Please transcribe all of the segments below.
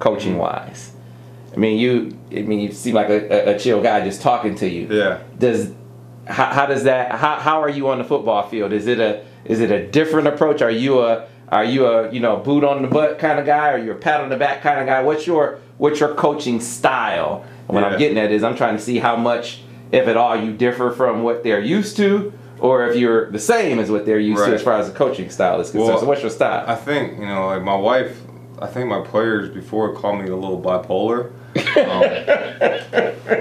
coaching wise? I mean, you seem like a chill guy just talking to you. Yeah. How does that? How are you on the football field? Is it a different approach? Are you a boot on the butt kind of guy? Are you a pat on the back kind of guy? What's your coaching style? And what I'm getting at is I'm trying to see how much, if at all, you differ from what they're used to, or if you're the same as what they're used to as far as the coaching style is concerned. Well, so what's your style? I think, like my wife, I think my players before called me a little bipolar.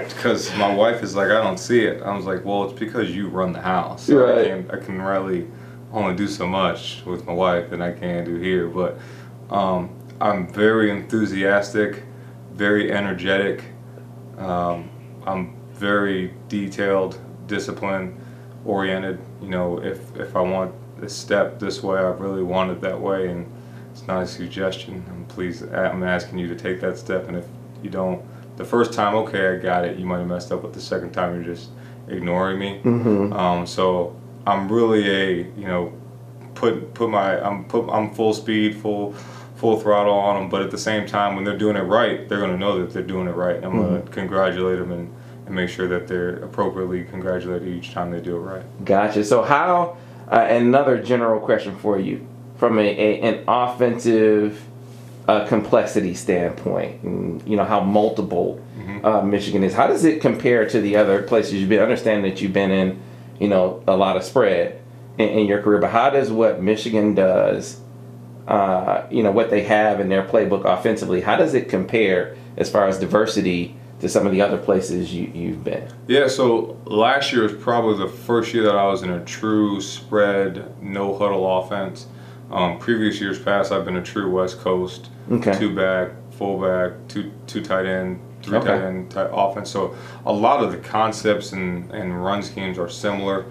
Because my wife is like, I don't see it. I was like, well, it's because you run the house. So right. I can really only do so much with my wife than I can do here. But I'm very enthusiastic, very energetic. I'm very detailed, disciplined, oriented. If I want a step this way, I really want it that way, and it's not a suggestion. I'm asking you to take that step, and if you don't, the first time, okay, I got it. You might have messed up, but the second time, you're just ignoring me. Mm-hmm. So I'm really I'm full speed, full throttle on them. But at the same time, when they're doing it right, they're going to know that they're doing it right. And I'm going to congratulate them and make sure that they're appropriately congratulated each time they do it right. Gotcha. So how? Another general question for you, from an offensive complexity standpoint, and how multiple Michigan is. How does it compare to the other places you've been? I understand that you've been in, a lot of spread in your career, but how does what Michigan does, what they have in their playbook offensively, how does it compare as far as diversity to some of the other places you've been? Yeah, so last year was probably the first year that I was in a true spread, no huddle offense. Previous years past, I've been a true West Coast, two back, full back, two tight end, three tight end type offense. So a lot of the concepts and run schemes are similar.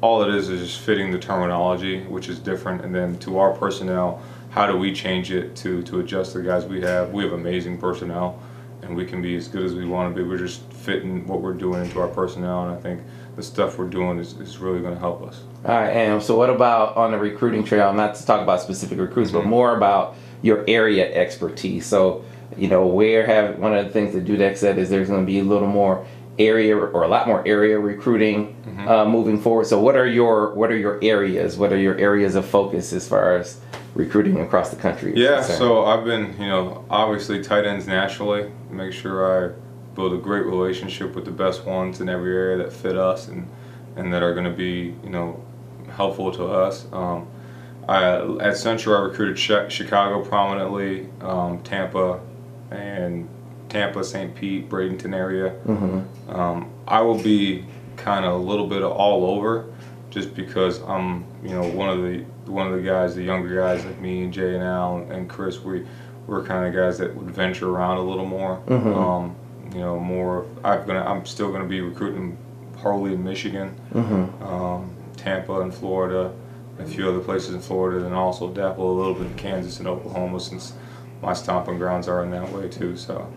All it is just fitting the terminology, which is different. And then to our personnel, how do we change it to adjust the guys we have? We have amazing personnel, and we can be as good as we want to be. We're just fitting what we're doing into our personnel, and I think the stuff we're doing is really going to help us. All right, and so what about on the recruiting trail? Not to talk about specific recruits, but more about your area expertise. So, one of the things that Dudek said is there's going to be a little more area, or a lot more area recruiting moving forward. So what are your areas? What are your areas of focus as far as recruiting across the country? Yeah, so I've been, obviously tight ends nationally, make sure I build a great relationship with the best ones in every area that fit us and that are going to be, helpful to us. At Central, I recruited Chicago prominently, Tampa, St. Pete, Bradenton area. I will be kind of a little bit of all over, just because I'm, one of the guys, the younger guys like me and Jay and Al and Chris. We're kind of guys that would venture around a little more. I'm still gonna be recruiting Harley in Michigan, Tampa in Florida, a few other places in Florida, and also dabble a little bit in Kansas and Oklahoma, since my stomping grounds are in that way too. So.